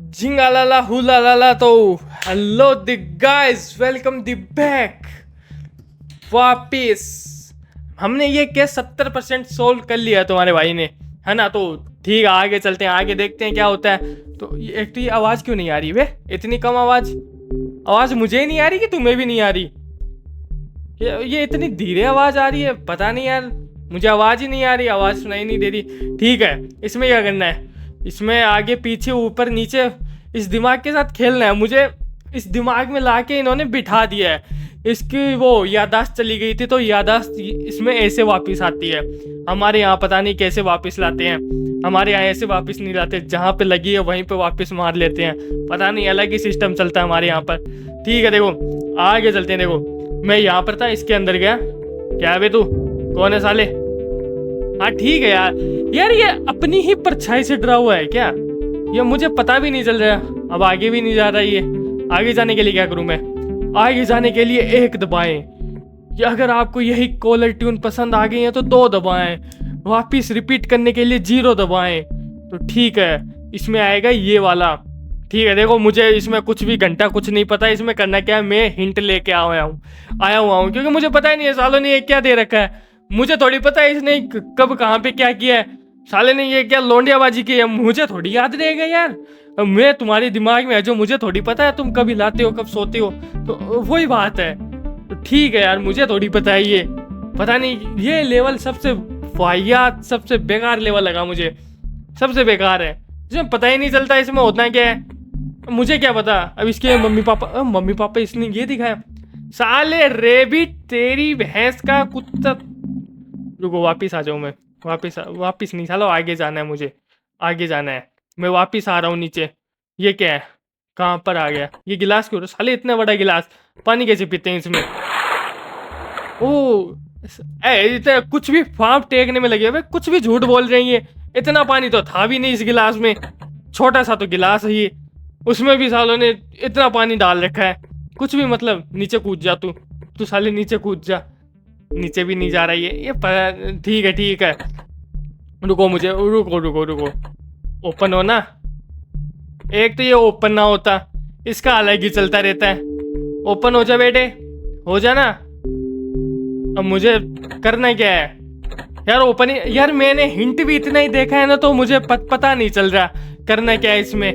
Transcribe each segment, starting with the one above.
जिंगालाला हुलालाला। तो hello the guys, welcome the back. वापिस हमने ये केस 70% सोल्व कर लिया तुम्हारे भाई ने, है ना। तो ठीक है, आगे चलते हैं, आगे देखते हैं क्या होता है। तो एक तो ये आवाज़ क्यों नहीं आ रही वे, इतनी कम आवाज़ मुझे ही नहीं आ रही कि तुम्हें भी नहीं आ रही। ये इतनी धीरे आवाज़ आ रही है, पता नहीं यार, मुझे आवाज़ ही नहीं आ रही, आवाज़ सुनाई नहीं दे रही। ठीक है, इसमें क्या करना है, इसमें आगे पीछे ऊपर नीचे इस दिमाग के साथ खेलना है। मुझे इस दिमाग में लाके इन्होंने बिठा दिया है। इसकी वो याददाश्त चली गई थी, तो याददाश्त इसमें ऐसे वापस आती है। हमारे यहाँ पता नहीं कैसे वापस लाते हैं, हमारे यहाँ ऐसे वापस नहीं लाते, जहाँ पे लगी है वहीं पे वापस मार लेते हैं। पता नहीं, अलग ही सिस्टम चलता है हमारे यहाँ पर। ठीक है, देखो आगे चलते हैं। देखो मैं यहाँ पर था, इसके अंदर गया। क्या है बे तू, कौन है साले? हाँ ठीक है यार ये अपनी ही परछाई से डरा हुआ है क्या? ये मुझे पता भी नहीं चल रहा। अब आगे भी नहीं जा रहा ये। आगे जाने के लिए क्या करूं मैं? आगे जाने के लिए 1 दबाएं। या अगर आपको यही कॉलर ट्यून पसंद आ गई है तो 2 दबाएं। वापिस रिपीट करने के लिए 0 दबाएं। तो ठीक है, इसमें आएगा ये वाला। ठीक है, देखो मुझे इसमें कुछ भी घंटा कुछ नहीं पता इसमें करना क्या है। मैं हिंट लेके आया हूँ क्योंकि मुझे पता ही नहीं है सालों ने ये क्या दे रखा है। मुझे थोड़ी पता है इसने कब कहाँ पे क्या किया है। साले ने ये क्या लोंडियाबाजी की है, मुझे थोड़ी याद रहेगा यार। मैं तुम्हारे दिमाग में है जो मुझे थोड़ी पता है तुम कभी लाते हो कब सोते हो, तो वही बात है। तो ठीक है यार, मुझे थोड़ी पता है ये। पता नहीं, ये लेवल सबसे वाहियात सबसे बेकार लेवल लगा मुझे, सबसे बेकार है। इसमें पता ही नहीं चलता इसमें होता क्या है, मुझे क्या पता। अब इसके मम्मी पापा इसने ये दिखाया। साले रेबिट तेरी भैंस का कुत्ता। रुको वापिस आ जाऊँ मैं, वापिस नहीं सालो, आगे जाना है मुझे, आगे जाना है। मैं वापिस आ रहा हूँ नीचे। ये क्या है, कहाँ पर आ गया ये गिलास? क्यों साले इतना बड़ा गिलास, पानी कैसे पीते हैं इसमें? इतना कुछ भी फाप टेकने में लगे हुए, कुछ भी झूठ बोल रही है। इतना पानी तो था भी नहीं इस गिलास में, छोटा सा तो गिलास है ये, उसमें भी सालों ने इतना पानी डाल रखा है। कुछ भी मतलब, नीचे कूद जा तू साले, नीचे कूद जा। नीचे भी नहीं जा रहा ये ठीक है। रुको मुझे, रुको ओपन हो ना। एक तो ये ओपन ना होता, इसका अलग ही चलता रहता है। ओपन हो जा बेटे, हो जा ना। अब मुझे करना क्या है यार? ओपन यार, मैंने हिंट भी इतना ही देखा है ना, तो मुझे पता नहीं चल रहा करना क्या है इसमें।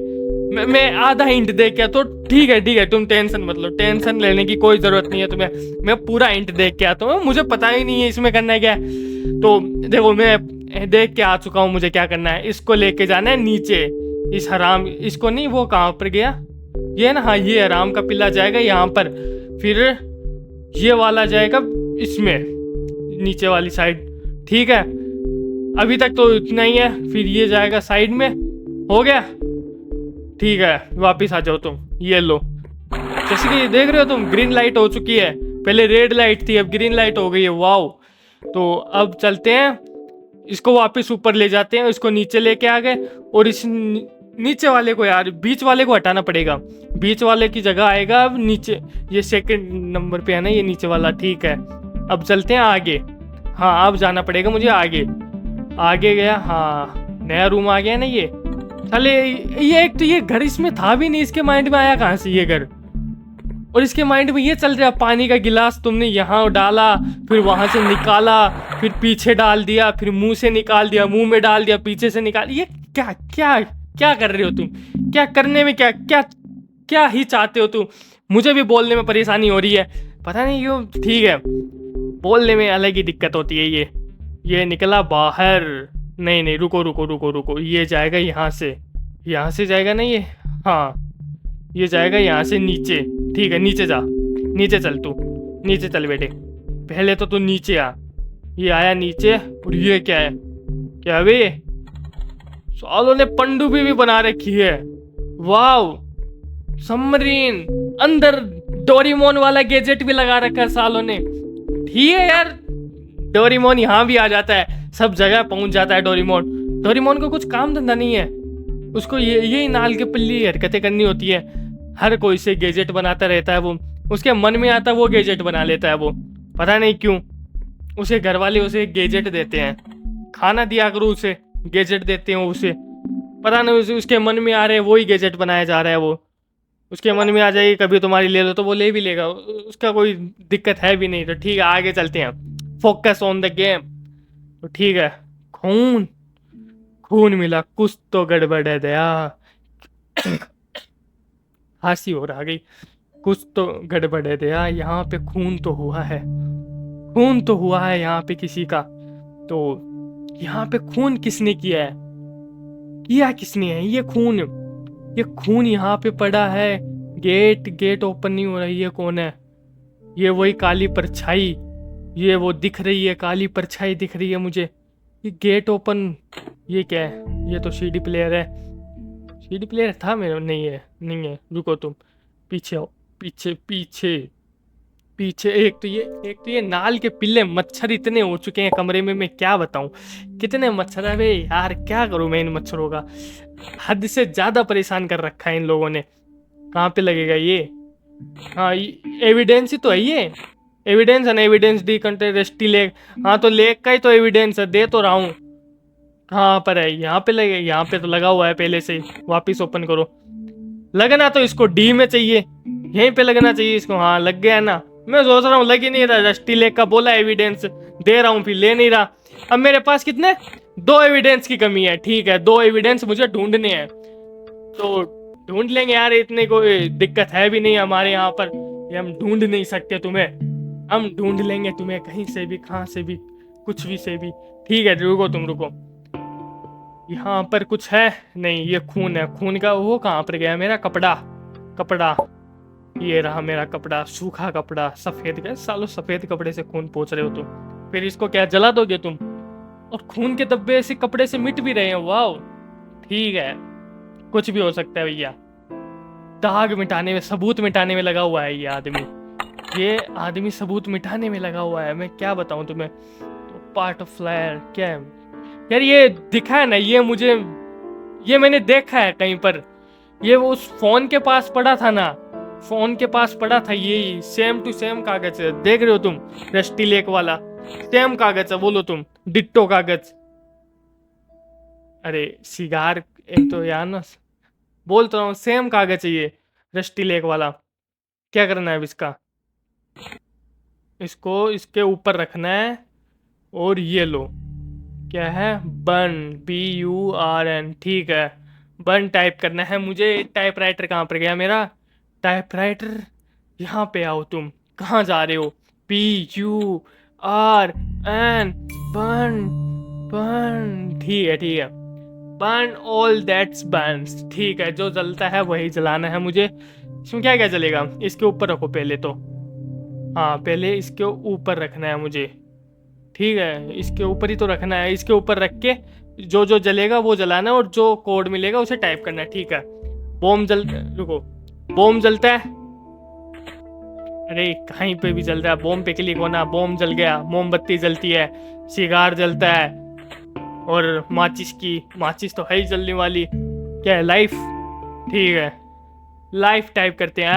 मैं आधा हिंट देख के, तो ठीक है तुम टेंशन मत लो, टेंशन लेने की कोई जरूरत नहीं है तुम्हें। मैं पूरा हिंट देख के आता हूँ, मुझे पता ही नहीं है इसमें करना क्या है। तो देखो मैं देख के आ चुका हूँ, मुझे क्या करना है। इसको लेके जाना है नीचे। इस हराम, इसको नहीं, वो कहाँ पर गया ये ना, हाँ ये हराम का पिल्ला जाएगा यहाँ पर, फिर ये वाला जाएगा इसमें नीचे वाली साइड। ठीक है, अभी तक तो इतना ही है। फिर ये जाएगा साइड में, हो गया। ठीक है, वापिस आ जाओ तुम। ये लो, जैसे कि देख रहे हो तुम, ग्रीन लाइट हो चुकी है। पहले रेड लाइट थी, अब ग्रीन लाइट हो गई है। वाओ। तो अब चलते हैं, इसको वापस ऊपर ले जाते हैं। इसको नीचे लेके आ गए, और इस नीचे वाले को यार, बीच वाले को हटाना पड़ेगा। बीच वाले की जगह आएगा अब नीचे, ये 2nd नंबर पे है ना ये नीचे वाला। ठीक है, अब चलते हैं आगे। हाँ, अब जाना पड़ेगा मुझे आगे गया। हाँ, नया रूम आ गया ना ये। साले ये एक तो ये घर इसमें था भी नहीं, इसके माइंड में आया कहाँ से ये घर? और इसके माइंड में ये चल रहा, पानी का गिलास तुमने यहाँ डाला, फिर वहां से निकाला, फिर पीछे डाल दिया, फिर मुंह से निकाल दिया, मुंह में डाल दिया, पीछे से निकाल। ये क्या क्या क्या कर रहे हो तुम? क्या करने में क्या क्या क्या ही चाहते हो तुम? मुझे भी बोलने में परेशानी हो रही है, पता नहीं क्यों। ठीक है, बोलने में अलग ही दिक्कत होती है। ये निकला बाहर। नहीं रुको, ये जाएगा यहाँ से जाएगा ना ये। हाँ, ये जाएगा यहाँ से नीचे। ठीक है, नीचे जा, नीचे चल तू, नीचे चल बेटे। पहले तो तू नीचे आ। ये आया नीचे, और ये क्या है? क्या है बे? सालों ने पनडुब्बी भी बना रखी है। वाव, सबमरीन, अंदर डोरेमोन वाला गैजेट भी लगा रखा है सालों ने। ठीक है यार, डोरेमोन यहाँ भी आ जाता है, सब जगह पहुंच जाता है डोरेमोन को कुछ काम धंधा नहीं है, उसको ये नाल के पल्ली हरकतें करनी होती है। हर कोई से गैजेट बनाता रहता है वो, उसके मन में आता है वो गैजेट बना लेता है वो, पता नहीं क्यों। उसे घर वाले उसे गैजेट देते हैं, खाना दिया करो उसे, गैजेट देते हैं उसे। पता नहीं उसके मन में आ रहे वही गैजेट बनाया जा रहा है। वो उसके मन में आ जाएगी कभी तुम्हारी ले लो तो वो ले भी लेगा, उसका कोई दिक्कत है भी नहीं। तो ठीक है आगे चलते हैं, फोकस ऑन द गेम। तो ठीक है, खून खून मिला, कुछ तो गड़बड़ है दया। हंसी हो रहा गई, कुछ तो गड़बड़ है दया, यहाँ पे खून तो हुआ है, खून तो हुआ है यहाँ पे किसी का। तो यहाँ पे खून किसने किया है, किया किसने है ये खून यहाँ पे पड़ा है। गेट गेट ओपन नहीं हो रही है, कौन है ये? वही काली परछाई, ये वो दिख रही है, काली परछाई दिख रही है मुझे। ये गेट ओपन, ये क्या है? ये तो सीडी प्लेयर है। सीडी प्लेयर था मेरे, नहीं है नहीं है, रुको तुम पीछे आओ, पीछे पीछे पीछे। एक तो ये नाल के पिल्ले मच्छर इतने हो चुके हैं कमरे में, मैं क्या बताऊं कितने मच्छर है बे यार, क्या करूं मैं इन मच्छरों का। हद से ज्यादा परेशान कर रखा है इन लोगों ने। कहाँ पे लगेगा ये? हाँ एविडेंस ही तो है ये, एविडेंस एंड एविडेंस डी कंटेस्टी लेक। हाँ तो लेक का ही तो एविडेंस है, दे तो रहा हूँ। कहाँ पर है? यहाँ पे लगे, यहाँ पे तो लगा हुआ है पहले से ही। वापिस ओपन करो। लगना तो इसको डी में चाहिए, यहीं पे लगना चाहिए इसको। हाँ लग गया ना, मैं सोच रहा हूँ लग ही नहीं रहा। रस्टी लेक का बोला एविडेंस दे रहा हूँ, फिर ले नहीं रहा। अब मेरे पास कितने, 2 एविडेंस की कमी है। ठीक है 2 एविडेंस मुझे ढूंढने हैं, तो ढूंढ लेंगे यार, इतने कोई दिक्कत है भी नहीं हमारे यहाँ पर। ये हम ढूंढ नहीं सकते तुम्हें, हम ढूंढ लेंगे तुम्हें कहीं से भी, कहाँ से भी, कुछ भी से भी। ठीक है रुको, तुम रुको। यहाँ पर कुछ है नहीं, ये खून है। खून का वो कहाँ पर गया मेरा कपड़ा? कपड़ा ये रहा मेरा कपड़ा, सूखा कपड़ा, सफेद का। सालो सफेद कपड़े से खून पोंछ रहे हो तुम, फिर इसको क्या जला दोगे तुम? और खून के धब्बे ऐसे कपड़े से मिट भी रहे हैं, वाह। ठीक है कुछ भी हो सकता है भैया, दाग मिटाने में, सबूत मिटाने में लगा हुआ है ये आदमी। ये आदमी सबूत मिटाने में लगा हुआ है, मैं क्या बताऊं तुम्हें। तो पार्ट ऑफ फ्लायर क्या है यार? ये दिखा है ना ये मुझे, ये मैंने देखा है कहीं पर। ये वो उस फोन के पास पड़ा था ना, फोन के पास पड़ा था, यही सेम टू सेम कागज है, देख रहे हो तुम? रस्टी लेक वाला सेम कागज है, बोलो तुम, डिट्टो कागज। अरे सिगार एक तो यार ना, बोल तो रहा हूँ सेम कागज है ये, रस्टी लेक वाला। क्या करना है अब इसका? इसको इसके ऊपर रखना है, और ये लो क्या है, बन, BURN। ठीक है बन टाइप करना है मुझे। टाइपराइटर कहाँ पर गया मेरा? टाइपराइटर यहाँ पे आओ तुम, कहाँ जा रहे हो? BURN, बन, बन। ठीक है ठीक है, बर्न ऑल दैट्स बर्न्स। ठीक है जो जलता है वही जलाना है मुझे। इसमें क्या क्या जलेगा? इसके ऊपर रखो पहले तो, हाँ पहले इसके ऊपर रखना है मुझे। ठीक है इसके ऊपर ही तो रखना है, इसके ऊपर रख के जो जो जलेगा वो जलाना है, और जो कोड मिलेगा उसे टाइप करना है। ठीक है बॉम्ब जल, रुको, बॉम्ब जलता है? अरे कहीं पे भी जल रहा है, बॉम्ब पे क्लिक होना, बॉम्ब जल गया। मोमबत्ती जलती है, सिगार जलता है, और माचिस तो है ही जलने वाली। क्या है? लाइफ। ठीक है लाइफ टाइप करते हैं।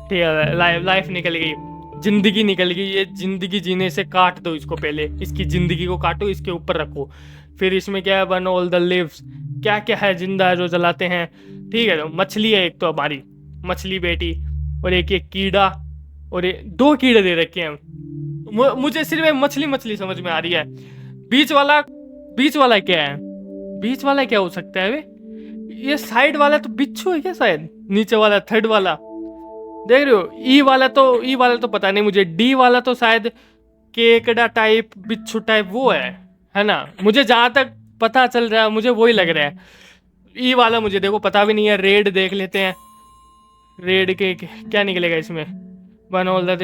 ठीक है लाइफ निकल गई, जिंदगी निकल गई। ये जिंदगी जीने से काट दो इसको, पहले इसकी जिंदगी को काटो, इसके ऊपर रखो। फिर इसमें क्या है? Burn all the leaves. क्या क्या है जिंदा है जो जलाते हैं? ठीक है मछली है एक तो हमारी, मछली बेटी, और एक कीड़ा, और 2 कीड़े दे रखे हैं। मुझे सिर्फ मछली मछली समझ में आ रही है। बीच वाला, बीच वाला क्या है? बीच वाला क्या हो सकता है वे? ये साइड वाला तो बिच्छू है क्या शायद? नीचे वाला थर्ड वाला देख रहे हो? ई वाला तो पता नहीं मुझे। डी वाला तो शायद केकड़ा टाइप, बिच्छू टाइप वो है ना? मुझे जहां तक पता चल रहा है मुझे वही लग रहा है। ई वाला मुझे देखो पता भी नहीं है। रेड देख लेते हैं, रेड के क्या निकलेगा इसमें? बन ऑल द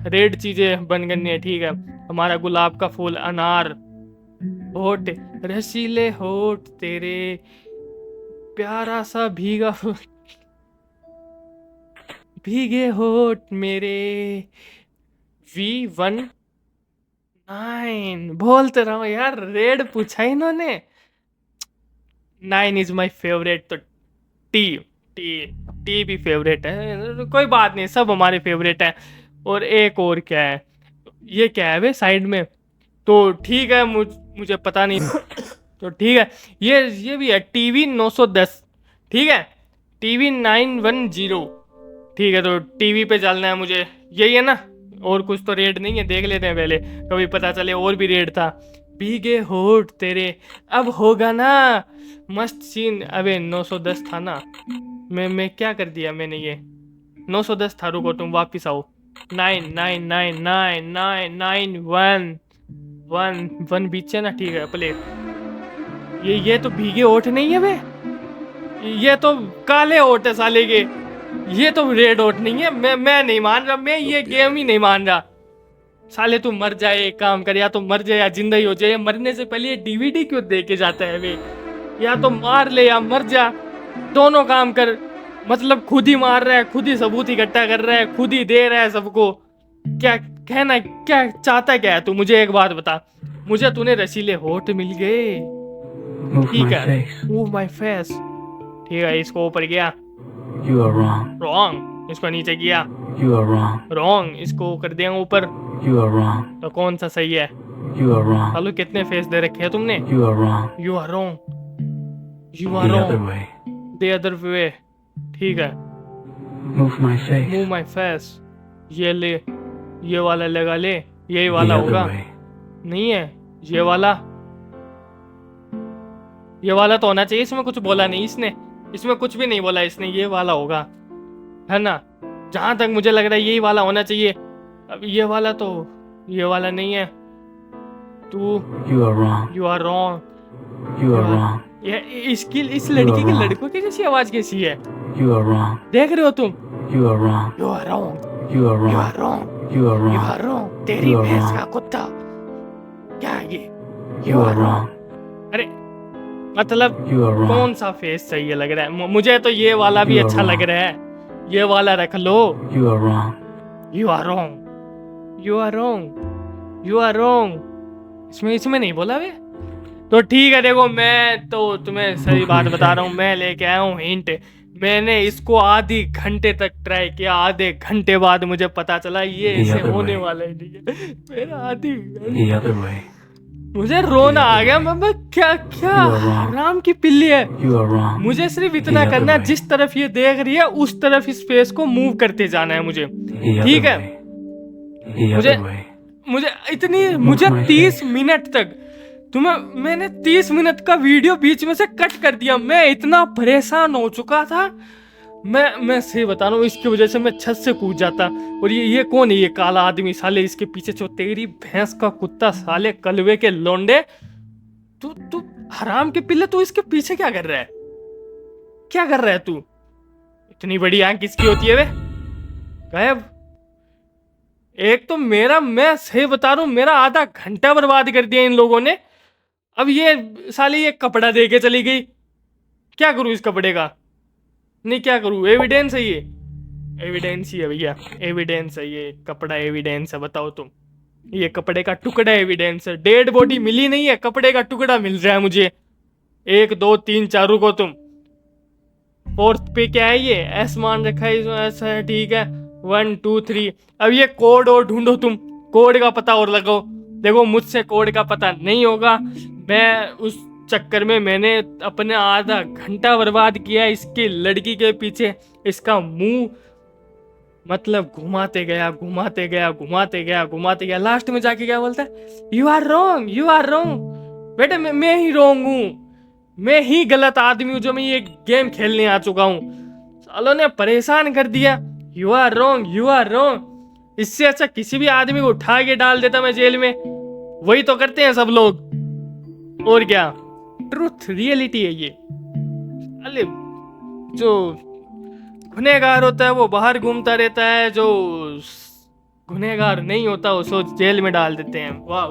रेड चीजें बन करनी है। ठीक है हमारा गुलाब का फूल, अनार, होठ, रसीले होठ तेरे, प्यारा सा भीगा भीगे होठ मेरे। V19 बोलते रहो यार, रेड पूछा इन्होंने। 9 इज माई फेवरेट। तो टी टी टी भी फेवरेट है, कोई बात नहीं, सब हमारे फेवरेट है। और एक और क्या है? ये क्या है वे साइड में? तो ठीक है, मुझे पता नहीं। तो ठीक है, ये भी है टीवी 910, ठीक है, टीवी 910, ठीक है। तो टीवी पे चलना है मुझे, यही है ना, और कुछ तो रेट नहीं है, देख लेते हैं पहले, कभी पता चले और भी रेट था। भीगे होठ तेरे, अब होगा ना मस्त सीन। अबे 910 था ना, मैं क्या कर दिया मैंने, ये 910 था। रुको तुम वापिस आओ। 99999991 बीच है ना, ठीक है प्ले। ये तो भीगे होठ नहीं है बे, ये तो काले होठ है साले के, ये तो रेड होठ नहीं है। मैं नहीं मान रहा, मैं ये गेम ही नहीं मान रहा। साले तू मर जाए, एक काम कर, या तो मर जाए या जिंदा ही हो जाए। मरने से पहले ये डीवीडी क्यों दे के जाता है बे? या तो मार ले या मर जा, दोनों काम कर। मतलब खुद ही मार रहा है, खुद ही सबूत इकट्ठा कर रहा है, खुद ही दे रहा है सबको। क्या कहना, क्या चाहता क्या है तू? मुझे एक बात बता, मुझे तूने रसीले होठ मिल गए, ठीक है, मूव माय फेस, ठीक है। इसको ऊपर किया, You are wrong. रॉन्ग। इसको नीचे किया, You are wrong. रॉन्ग। इसको कर दिया ऊपर, You are wrong. तो कौन सा सही है? You are wrong. चलो कितने फेस दे रखे हैं तुमने? You are wrong. You are wrong, you are The other wrong, way. The other way, ठीक है। Move my face. Move my face, ये ले, ये वाला लगा ले, यही वाला The other होगा। way. नहीं है ये वाला, ये वाला तो होना चाहिए। इसमें कुछ बोला नहीं इसने, इसमें कुछ भी नहीं बोला इसने, ये वाला होगा, है ना? जहां तक मुझे लग रहा है यही वाला होना चाहिए। अब ये वाला तो, ये वाला नहीं है। तू, You are wrong. You are wrong, You are wrong. ये इस लड़की के लड़कों की जैसी आवाज कैसी है? You are wrong. देख रहे हो तुम? You are wrong. You are wrong, You are you wrong. Are wrong, You are you wrong. Are wrong. तेरी You are भैंस wrong. का कुत्ता, क्या है ये? You are wrong. अरे मतलब You are wrong. कौन सा फेस सही है लग रहा है? मुझे तो ये वाला भी You are अच्छा लग wrong. रहा है, ये वाला रख लो। You are wrong. You are wrong, you are wrong, you are wrong. इसमें नहीं बोला वे। तो ठीक है, देखो मैं तो तुम्हें सही बात बता रहा हूँ, मैं लेके आया हूँ हिंट। मैंने इसको आधी घंटे तक ट्राई किया, आधे घंटे बाद मुझे पता चला ये The ऐसे other होने way. वाला ही नहीं है। मेरा आधी The other way. मुझे रोना आ गया। मैं क्या क्या You are wrong. हराम की पिल्ली है। You are wrong. मुझे सिर्फ इतना The other करना है, way. जिस तरफ ये देख रही है उस तरफ इस फेस को मूव करते जाना है मुझे, The other ठीक है? way. The मुझे- other way. मुझे my 30 face. मिनट तक मैंने 30 मिनट का वीडियो बीच में से कट कर दिया। मैं इतना परेशान हो चुका था, मैं सही बता रहा हूँ, इसकी वजह से मैं छत से कूद जाता। और ये कौन है ये काला आदमी साले, इसके पीछे जो तेरी भैंस का कुत्ता साले, कलवे के लोंडे। तू हराम के पिल्ले, तू इसके पीछे क्या कर रहा है? क्या कर रहा है तू? इतनी बड़ी आंख किसकी होती है वे? गायब। एक तो मैं सही बता रहा हूँ, मेरा आधा घंटा बर्बाद कर दिया इन लोगों ने। अब ये साली ये कपड़ा दे के चली गई, क्या करूँ इस कपड़े का? नहीं क्या करूँ, एविडेंस है ये, एविडेंस ही है भैया, एविडेंस है ये कपड़ा, एविडेंस है। बताओ तुम, ये कपड़े का टुकड़ा एविडेंस है। डेड बॉडी मिली नहीं है, कपड़े का टुकड़ा मिल रहा है मुझे। 1 2 3 4 रुको तुम, 4th पे क्या है ये? एस मान रखा है इसमें, ऐसा है, ठीक है। 1 2 3। अब ये कोड और ढूंढो तुम, कोड का पता और लगाओ। देखो मुझसे कोड का पता नहीं होगा। मैं उस चक्कर में मैंने अपने आधा घंटा बर्बाद किया इसकी लड़की के पीछे। इसका मुंह मतलब घुमाते गया घुमाते गया घुमाते गया घुमाते गया, लास्ट में जाके क्या बोलता है? You are wrong, you are wrong. बेटे मैं ही रॉन्ग हूँ, मैं ही गलत आदमी हूँ जो मैं ये गेम खेलने आ चुका हूँ। सालों ने परेशान कर दिया। You are wrong, you are wrong. इससे अच्छा किसी भी आदमी को उठा के डाल देता मैं जेल में। वही तो करते हैं सब लोग, और क्या। ट्रुथ रियलिटी है ये। अरे जो गुनहगार होता है वो बाहर घूमता रहता है, जो गुनहगार नहीं होता उसको जेल में डाल देते हैं। वाह,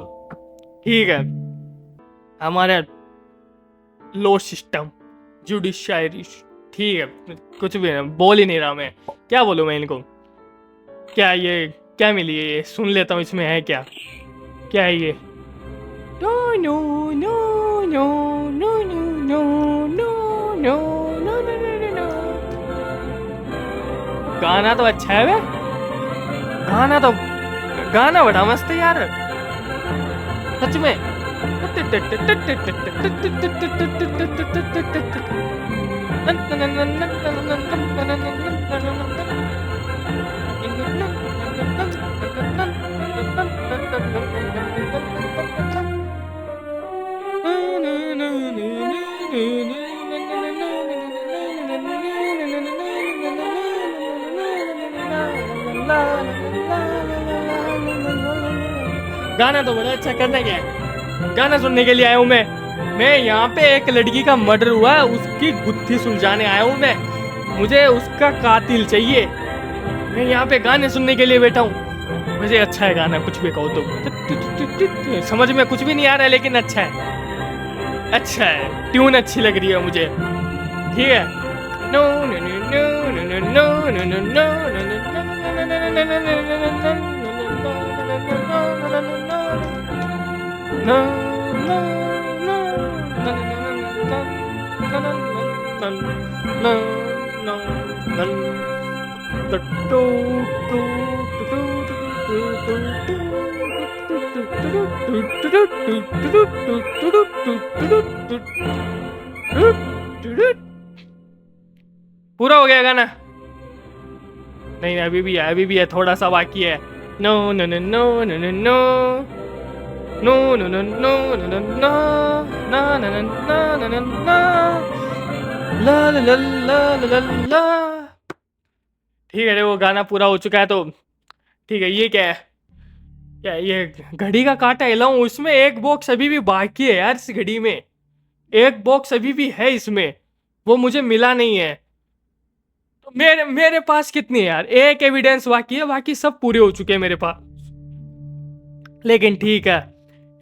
ठीक है। हमारा लॉ सिस्टम, जुडिशरी, ठीक है। कुछ भी नहीं, बोल ही नहीं रहा मैं, क्या बोलूं मैं इनको। क्या ये क्या मिली है? ये सुन लेता हूँ, इसमें है क्या? क्या है ये? No no no no no no no no no no no. गाना तो अच्छा है वे, गाना बड़ा मस्त है यार। सच में। गाना तो बड़ा अच्छा, करना क्या है? गाना सुनने के लिए आया हूँ मैं यहाँ पे एक लड़की का मर्डर हुआ है, उसकी गुत्थी सुलझाने आया हूँ मैं। मुझे उसका कातिल चाहिए। मैं यहाँ पे गाने सुनने के लिए बैठा हूँ। मुझे अच्छा है गाना, कुछ भी कहो तो। समझ में कुछ भी नहीं आ रहा है, लेकिन अच्छा है, अच्छा है, ट्यून अच्छी लग रही है मुझे। ठीक है। No no no no no no no पूरा हो गया गाना? नहीं, अभी भी है, थोड़ा सा बाकी है। No no no no no no no no no no no no no no ना ना ना ना ना ना ना ला ला ला ला ला ला ला। ठीक है, वो गाना पूरा हो चुका है तो ठीक है। ये क्या है? क्या ये घड़ी का कांटा हिलाऊं? उसमें एक बॉक्स अभी भी बाकी है यार। इस घड़ी में एक बॉक्स अभी भी है इसमें, वो मुझे मिला नहीं है। तो मेरे पास कितनी है यार? एक एविडेंस बाकी है, बाकी सब पूरे हो चुके हैं मेरे पास। लेकिन ठीक है,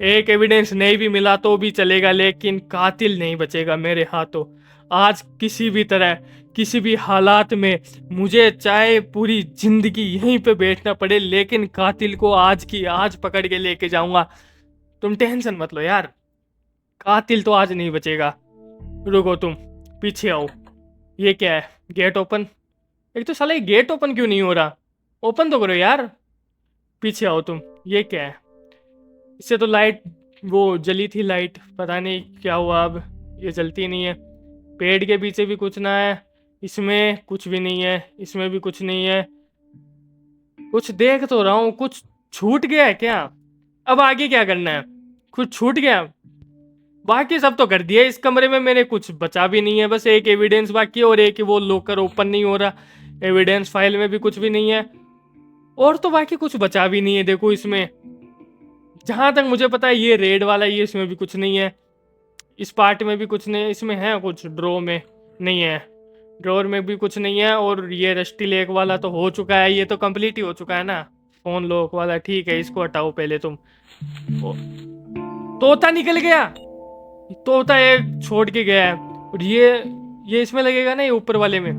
एक एविडेंस नहीं भी मिला तो भी चलेगा, लेकिन कातिल नहीं बचेगा मेरे हाथों। आज किसी भी तरह, किसी भी हालात में, मुझे चाहे पूरी जिंदगी यहीं पे बैठना पड़े, लेकिन कातिल को आज की आज पकड़ के लेके जाऊंगा। तुम टेंशन मत लो यार, कातिल तो आज नहीं बचेगा। रुको, तुम पीछे आओ। ये क्या है? Gate open. एक तो साला ये गेट ओपन क्यों नहीं हो रहा? ओपन तो करो यार। पीछे आओ तुम। ये क्या है? इससे तो लाइट, वो जली थी लाइट, पता नहीं क्या हुआ अब, ये जलती नहीं है। पेड़ के पीछे भी कुछ ना है, इसमें कुछ भी नहीं है, इसमें भी कुछ नहीं है। कुछ देख तो रहा हूँ, कुछ छूट गया है क्या? अब आगे क्या करना है? कुछ छूट गया? बाकी सब तो कर दिया। इस कमरे में मैंने कुछ बचा भी नहीं है, बस एक एविडेंस बाकी है, और एक वो लॉकर ओपन नहीं हो रहा। एविडेंस फाइल में भी कुछ भी नहीं है, और तो बाकी कुछ बचा भी नहीं है। देखो इसमें, जहां तक मुझे पता है, ये रेड वाला, ये इसमें भी कुछ नहीं है। इस पार्ट में भी कुछ नहीं है। इसमें है कुछ, ड्रॉ में नहीं है, ड्रॉर में भी कुछ नहीं है। और ये रस्टी लेक वाला तो हो चुका है, ये तो कंप्लीट ही हो चुका है ना। फोन लॉक वाला ठीक है, इसको हटाओ पहले तुम। तोता निकल गया, तोता एक छोड़ के गया है। और ये इसमें लगेगा ना, ये ऊपर वाले में,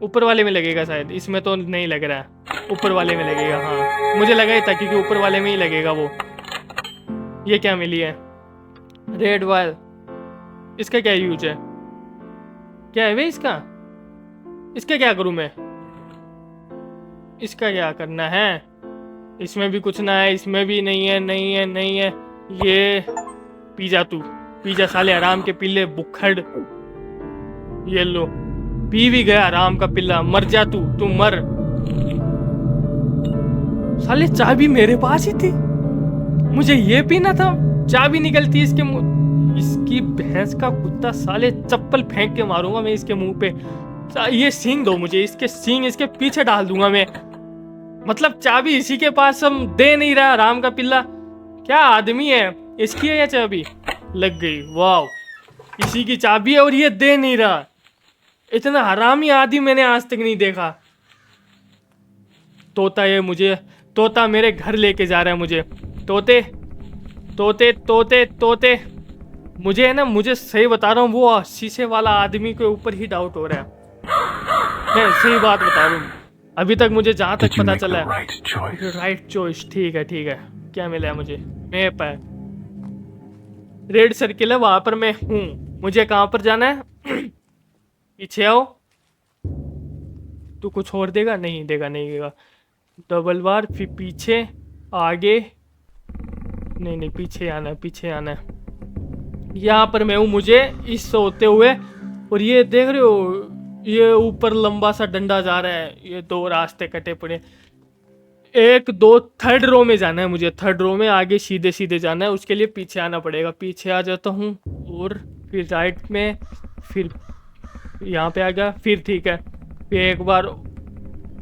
ऊपर वाले में लगेगा शायद। इसमें तो नहीं लग रहा है, ऊपर वाले में लगेगा। हाँ, मुझे लगा ही था क्योंकि ऊपर वाले में ही लगेगा वो। ये क्या मिली है? Red wire. इसका क्या यूज है? क्या है वे इसका क्या करूं मैं? इसका क्या करना है? इसमें भी कुछ ना है, इसमें भी नहीं है, नहीं है, नहीं है। ये पी जा साले आराम के पिल्ले बुखड़। ये लो, पी भी गया आराम का पिल्ला। मर जा तू मर। साले चाबी मेरे पास ही थी, मुझे ये पीना था। चाबी निकलती इसके मुंह, इसकी भैंस का कुत्ता। साले चप्पल फेंक के मारूंगा मैं इसके मुंह पे। ये सींग दो मुझे, इसके सींग इसके पीछे डाल दूंगा मैं। मतलब चाबी इसी के पास, हम दे नहीं रहा आराम का पिल्ला। क्या आदमी है? इसकी है या चाबी? लग गई, वाह, इसी की चाबी है और ये दे नहीं रहा। इतना हरामी आदमी मैंने आज तक नहीं देखा। तोता ये मुझे, तोता मेरे घर लेके जा रहा है मुझे। तोते तोते तोते तोते, मुझे है ना, मुझे सही बता रहा हूँ, वो शीशे वाला आदमी के ऊपर ही डाउट हो रहा है। मैं सही बात बता रहा हूँ, अभी तक मुझे जहां तक पता चला है। Right choice. ठीक है ठीक है। क्या मिला है मुझे? मैप है, रेड सर्किल है, वहां पर मैं हूँ। मुझे कहां पर जाना है? पीछे आओ। तू कुछ और देगा? नहीं देगा, नहीं देगा। डबल बार, फिर पीछे, आगे, नहीं नहीं, पीछे आना है, पीछे आना है। यहाँ पर मैं हूँ, मुझे इस होते हुए, और ये देख रहे हो, ये ऊपर लंबा सा डंडा जा रहा है, ये दो रास्ते कटे पड़े। एक दो, थर्ड रो में जाना है मुझे, थर्ड रो में आगे सीधे सीधे जाना है, उसके लिए पीछे आना पड़ेगा। पीछे आ जाता हूँ और फिर राइट में, फिर यहाँ पे आ गया, फिर ठीक है, फिर एक बार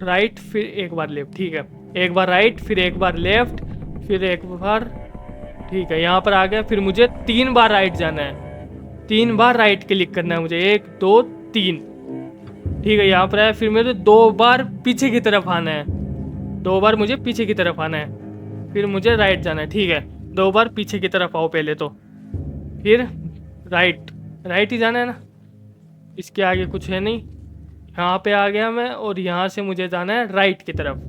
राइट, फिर एक बार लेफ्ट, ठीक है, एक बार राइट, फिर एक बार लेफ्ट, फिर एक बार, ठीक है, यहाँ पर आ गया। फिर मुझे 3 बार राइट जाना है, 3 बार राइट क्लिक करना है मुझे, 1 2 3, ठीक है, यहाँ पर आया। फिर मुझे 2 बार पीछे की तरफ आना है, 2 बार मुझे पीछे की तरफ आना है, फिर मुझे राइट जाना है, ठीक है, 2 बार पीछे की तरफ आओ पहले तो, फिर राइट, राइट ही जाना है ना, इसके आगे कुछ है नहीं। यहाँ पे आ गया मैं, और यहाँ से मुझे जाना है राइट की तरफ,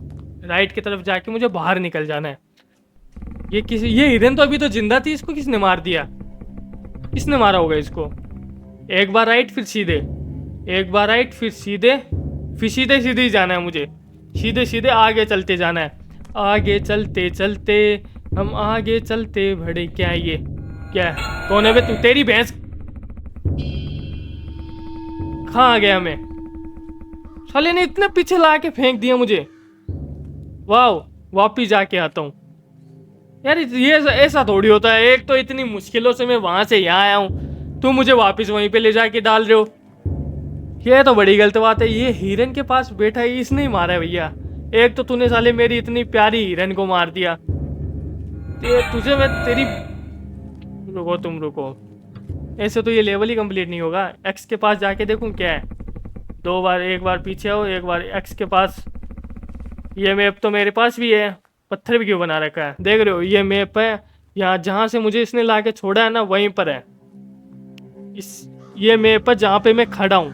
राइट की तरफ जाके मुझे बाहर निकल जाना है। ये हिरन तो अभी तो जिंदा थी, इसको किसने मार दिया? किसने मारा होगा इसको? एक बार राइट, फिर सीधे, एक बार राइट, फिर सीधे, फिर सीधे सीधे ही जाना है मुझे, सीधे सीधे आगे चलते जाना है। आगे चलते चलते हम आगे चलते बड़े, क्या है ये? क्या है? कौन है बे तू? तेरी भैंस कहाँ आ गया मैं? साले ने इतने पीछे ला के फेंक दिया मुझे। वाह, वापिस जाके आता हूँ यार। ये ऐसा थोड़ी होता है, एक तो इतनी मुश्किलों से मैं वहां से यहाँ आया हूँ, तुम मुझे वापस वहीं पे ले जाके डाल रहे हो। ये तो बड़ी गलत बात है। ये हिरन के पास बैठा है, इसने ही मारा है भैया। एक तो तूने साले मेरी इतनी प्यारी हिरन को मार दिया, तुझे मैं तेरी, रुको तुम रुको, ऐसे तो ये लेवल ही कंप्लीट नहीं होगा। एक्स के पास जाके देखूं क्या है। 2 बार, एक बार पीछे आओ, एक बार एक्स के पास। ये मैप तो मेरे पास भी है, पत्थर भी क्यों बना रखा है, देख रहे हो? ये मैप है, यहाँ जहाँ से मुझे इसने ला के छोड़ा है ना, वहीं पर है ये मैप है जहाँ पे मैं खड़ा हूँ,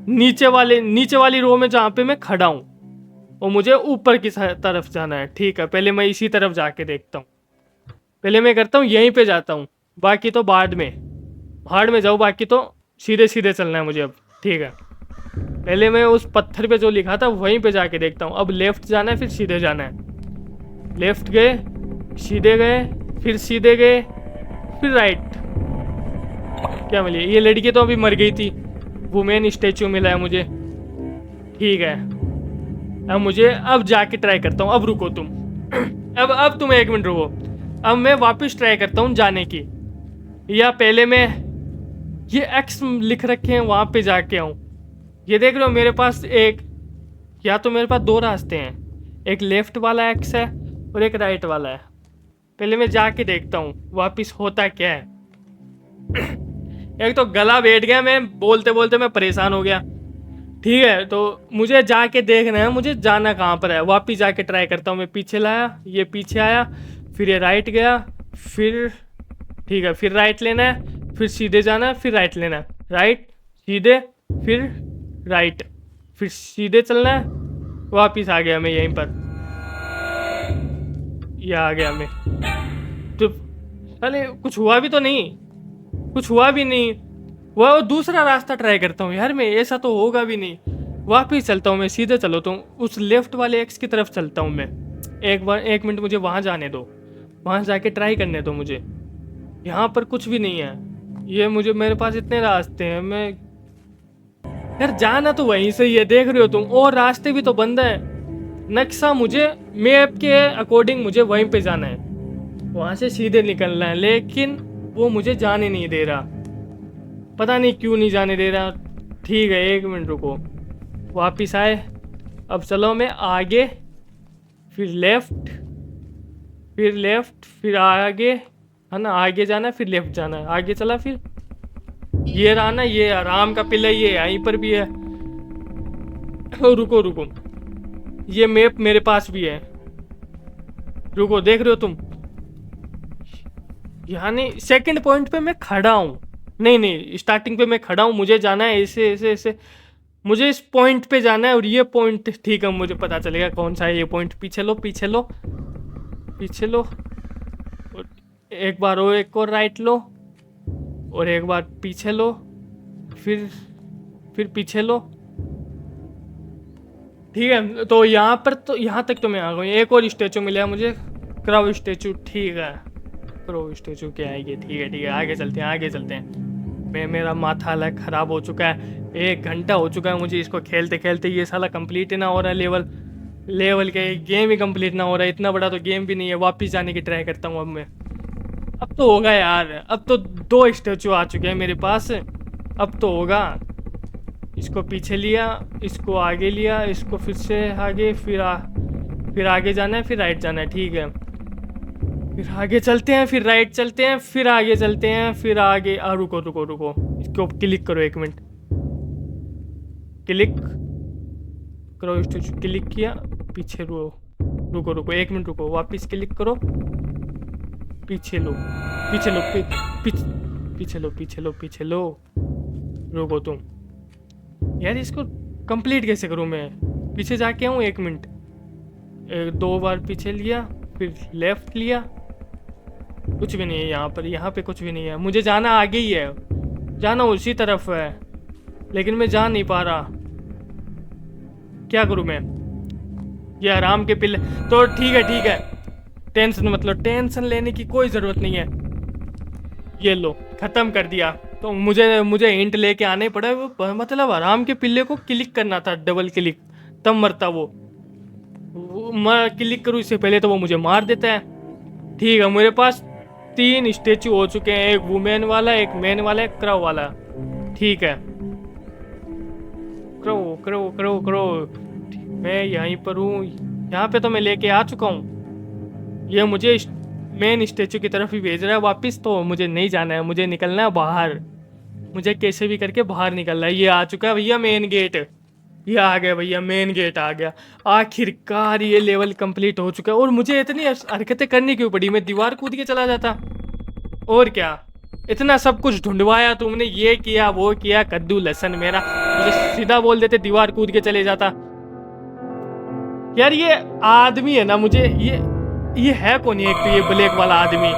नीचे वाली रो में जहाँ पे मैं खड़ा हूँ, और मुझे ऊपर की तरफ जाना है। ठीक है, पहले मैं इसी तरफ जाके देखता हूँ, पहले मैं करता हूँ यहीं पे जाता हूँ, बाकी तो बाद में जाऊँ, बाकी तो सीधे सीधे चलना है मुझे अब। ठीक है, पहले मैं उस पत्थर पे जो लिखा था वहीं पे जाके देखता हूँ। अब लेफ्ट जाना है, फिर सीधे जाना है। लेफ्ट गए, सीधे गए, फिर सीधे गए, फिर राइट। क्या मिली? ये लड़की तो अभी मर गई थी, वुमेन स्टैचू मिला है मुझे। ठीक है, अब जाके ट्राई करता हूँ। अब रुको तुम अब तुम 1 मिनट रुको। अब मैं वापस ट्राई करता हूँ जाने की, या पहले मैं ये एक्स लिख रखे हैं वहाँ पे जाके आऊँ। ये देख रहे हो मेरे पास या तो मेरे पास 2 रास्ते हैं, एक लेफ्ट वाला एक्स है और एक राइट वाला है। पहले मैं जाके देखता हूँ वापस होता क्या है। एक तो गला बैठ गया, मैं बोलते बोलते मैं परेशान हो गया। ठीक है, तो मुझे जाके देखना है मुझे जाना कहाँ पर है। वापस जाके ट्राई करता हूँ। मैं पीछे लाया, ये पीछे आया, फिर ये राइट गया, फिर ठीक है, फिर राइट लेना है, फिर सीधे जाना है, फिर राइट लेना है, राइट सीधे, फिर राइट, फिर सीधे चलना है। वापिस आ गया मैं यहीं पर, ये आ गया मैं। तो अरे कुछ हुआ भी तो नहीं, कुछ हुआ भी नहीं। वो दूसरा रास्ता ट्राई करता हूँ यार मैं, ऐसा तो होगा भी नहीं। वापिस चलता हूँ मैं, सीधे चलो तो उस लेफ्ट वाले एक्स की तरफ चलता हूँ मैं। 1 मिनट मुझे वहाँ जाने दो, वहाँ जाके ट्राई करने दो मुझे। यहाँ पर कुछ भी नहीं है। ये मेरे पास इतने रास्ते हैं, मैं यार जाना तो वहीं से ही है, देख रहे हो तुम, और रास्ते भी तो बंद है। नक्शा मुझे मैप के अकॉर्डिंग मुझे वहीं पे जाना है, वहाँ से सीधे निकलना है, लेकिन वो मुझे जाने नहीं दे रहा। पता नहीं क्यों नहीं जाने दे रहा। ठीक है, 1 मिनट रुको, वापिस आए। अब चलो मैं आगे, फिर लेफ्ट, फिर आगे, है ना, आगे जाना है, फिर लेफ्ट जाना है। आगे चला, फिर ये रहा ना, ये आराम का पिल्ला, ये यहीं पर भी है। रुको, ये मैप मेरे पास भी है। रुको, देख रहे हो तुम, यानी सेकंड पॉइंट पे मैं खड़ा हूँ। नहीं, स्टार्टिंग पे मैं खड़ा हूँ, मुझे जाना है ऐसे ऐसे ऐसे, मुझे इस पॉइंट पे जाना है। और ये पॉइंट, ठीक है, मुझे पता चलेगा कौन सा है ये पॉइंट। पीछे लो, और एक बार और, एक और राइट लो, और एक बार पीछे लो, फिर पीछे लो। ठीक है, तो यहाँ तक तो मैं आ गई। एक और स्टैचू मिला मुझे, क्राउ स्टैचू। ठीक है, करो स्टेचू के आएंगे। ठीक है आगे चलते हैं आगे चलते हैं। मेरा माथा अलग ख़राब हो चुका है। 1 घंटा हो चुका है मुझे इसको खेलते खेलते। ये साला कंप्लीट ही ना हो रहा है लेवल के गेम ही कंप्लीट ना हो रहा है। इतना बड़ा तो गेम भी नहीं है। वापस जाने की ट्राई करता हूँ अब मैं। अब तो होगा यार। अब तो 2 स्टेचू आ चुके हैं मेरे पास। अब तो होगा। इसको पीछे लिया, इसको आगे लिया, इसको फिर से आगे, फिर आगे जाना है, फिर राइट जाना है। ठीक है, फिर आगे चलते हैं, फिर राइट चलते हैं, फिर आगे चलते हैं, फिर आगे। रुको रुको रुको, इसको क्लिक करो 1 मिनट। क्लिक करो, स्टेचू क्लिक किया, पीछे रुको रुको 1 मिनट रुको, वापस क्लिक करो, पीछे लो पीछे लो पीछे लो पीछे लो पीछे लो। रुको तुम यार, इसको कंप्लीट कैसे करूं मैं? पीछे जाके आऊं 1 मिनट। 2 बार पीछे लिया, फिर लेफ्ट लिया। कुछ भी नहीं है यहाँ पे कुछ भी नहीं है। मुझे जाना आगे ही है, जाना उसी तरफ है, लेकिन मैं जा नहीं पा रहा। क्या करूं मैं? ये आराम के पिल्ले तो ठीक है। टेंशन लेने की कोई ज़रूरत नहीं है। ये लो, ख़त्म कर दिया। तो मुझे हिंट लेके आने पड़े। मतलब आराम के पिल्ले को क्लिक करना था, डबल क्लिक, तब मरता वो मैं क्लिक करूँ इससे पहले तो वो मुझे मार देता है। ठीक है, मेरे पास 3 स्टेचू हो चुके हैं। एक वुमेन वाला, एक मैन वाला, एक क्रो वाला। ठीक है, क्रो क्रो क्रो क्रो मैं यहीं पर हूँ। यहाँ पे तो मैं लेके आ चुका हूँ। ये मुझे मेन स्टेचू की तरफ ही भेज रहा है वापस। तो मुझे नहीं जाना है, मुझे निकलना है बाहर। मुझे कैसे भी करके बाहर निकलना है। ये आ चुका है भैया मेन गेट। ये आ गया भैया, मेन गेट आ गया। आखिरकार ये लेवल कंप्लीट हो चुका है। और मुझे इतनी हरकतें करनी क्यों पड़ी? मैं दीवार कूद के चला जाता और क्या। इतना सब कुछ ढूंढवाया तुमने, ये किया वो किया, कद्दू लहसन मेरा। मुझे सीधा बोल देते, दीवार कूद के चले जाता। यार ये आदमी है ना, मुझे ये है कौन? एक तो ये ब्लैक वाला आदमी,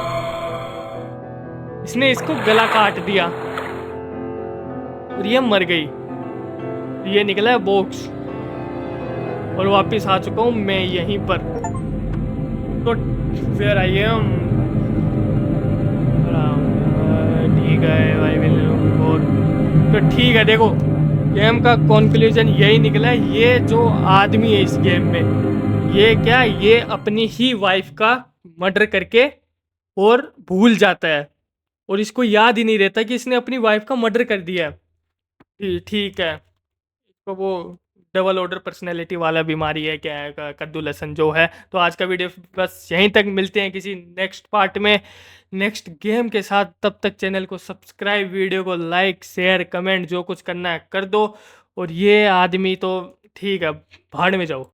इसने इसको गला काट दिया और ये मर गई। ये निकला है बॉक्स और वापस आ चुका हूं मैं यहीं पर। तो वेयर आई एम। ठीक है भाई, तो ठीक है। देखो, गेम का कंक्लूजन यही निकला है। ये जो आदमी है इस गेम में, ये अपनी ही वाइफ का मर्डर करके और भूल जाता है, और इसको याद ही नहीं रहता कि इसने अपनी वाइफ का मर्डर कर दिया है। ठीक है, तो वो डबल ऑर्डर पर्सनैलिटी वाला बीमारी है क्या है, कद्दू लहसन जो है। तो आज का वीडियो बस यहीं तक। मिलते हैं किसी नेक्स्ट पार्ट में नेक्स्ट गेम के साथ। तब तक चैनल को सब्सक्राइब, वीडियो को लाइक, शेयर, कमेंट जो कुछ करना है कर दो। और ये आदमी तो ठीक है, भाड़ में जाओ।